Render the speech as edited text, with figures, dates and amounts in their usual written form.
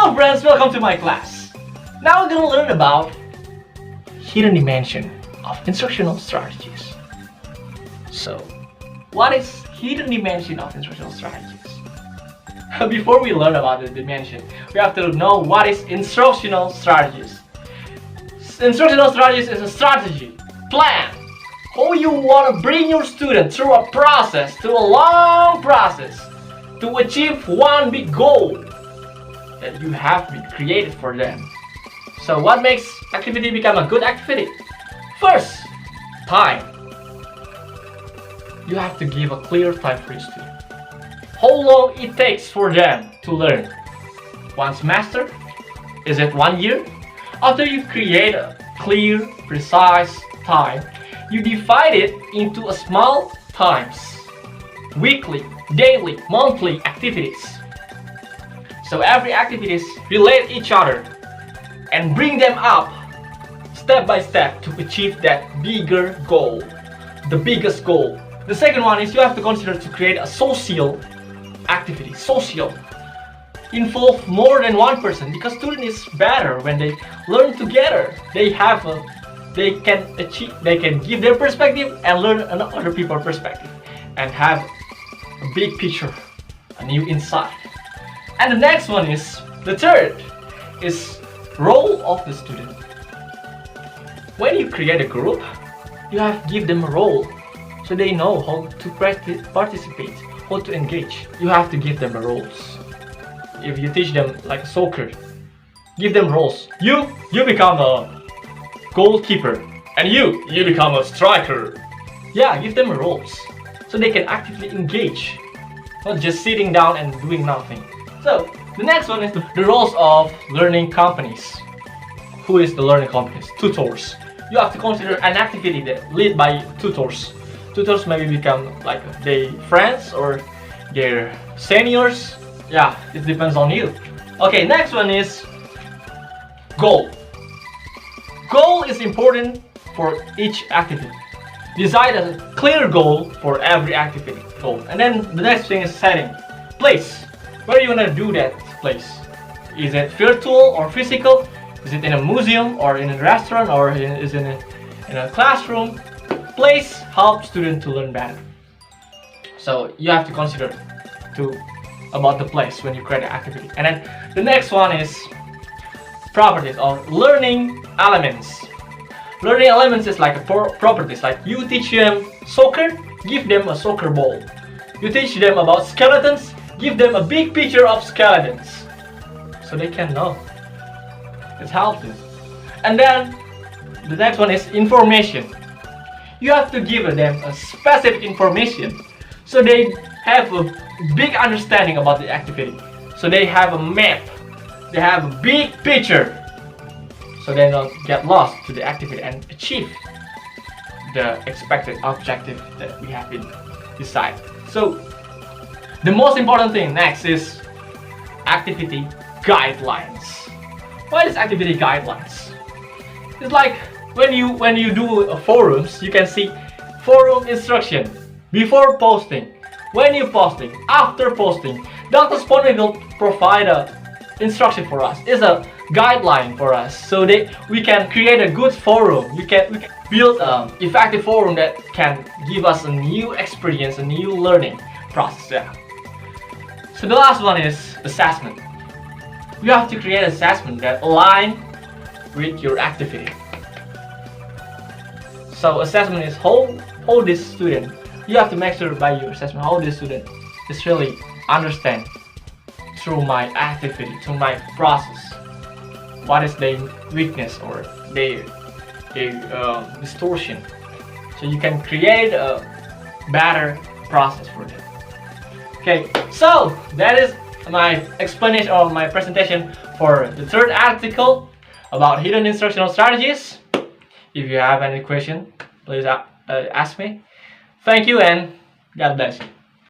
Hello friends, welcome to my class. Now we're going to learn about hidden dimension of instructional strategies. So, what is hidden dimension of instructional strategies? Before we learn about the dimension, we have to know what is instructional strategies. Instructional strategies is a strategy, plan, how you want to bring your student through a process, through a long process, to achieve one big goal that you have been created for them. So what makes activity become a good activity? First, time. You have to give a clear time for your student. How long it takes for them to learn? One semester? Is it 1 year? After you create a clear, precise time, you divide it into a small times. Weekly, daily, monthly activities. So every activities relate each other and bring them up step by step to achieve that bigger goal, the biggest goal. The second one is you have to consider to create a social activity. Social involve more than one person because student is better when they learn together. They can give their perspective and learn other people's perspective and have a big picture, a new insight. And the next one is, the third is role of the student. When you create a group, you have to give them a role so they know how to participate, how to engage. You have to give them the roles. If you teach them like soccer, give them roles. You become a goalkeeper, and you become a striker. Yeah, give them roles so they can actively engage, not just sitting down and doing nothing. So the next one is the roles of learning companies. Who is the learning companies? Tutors. You have to consider an activity that led by tutors. Tutors maybe become like their friends or their seniors. Yeah, it depends on you. Okay, next one is goal. Goal is important for each activity. Decide a clear goal for every activity. Goal. And then the next thing is setting. Place. Where you wanna do that place? Is it virtual or physical? Is it in a museum or in a restaurant or is it in a classroom? Place helps students to learn better. So you have to consider about the place when you create an activity. And then the next one is properties or learning elements. Learning elements is like properties. Like you teach them soccer, give them a soccer ball. You teach them about skeletons, give them a big picture of skeletons so they can know. It helps them. And then the next one is information. You have to give them a specific information so they have a big understanding about the activity. So they have a map, they have a big picture so they don't get lost to the activity and achieve the expected objective that we have been decided. So the most important thing next is activity guidelines. What is activity guidelines? It's like when you do forums, you can see forum instruction before posting, when you posting, after posting. Dr. Sponder will provide a instruction for us. It's a guideline for us so we can create a good forum. We can build an effective forum that can give us a new experience, a new learning process. Yeah. So the last one is assessment. You have to create assessment that align with your activity. So assessment is how this student, you have to make sure by your assessment how this student is really understand through my activity, through my process. What is their weakness or their distortion. So you can create a better process for them. Okay, so that is my explanation or my presentation for the third article about hidden instructional strategies. If you have any question, please ask me. Thank you and God bless you.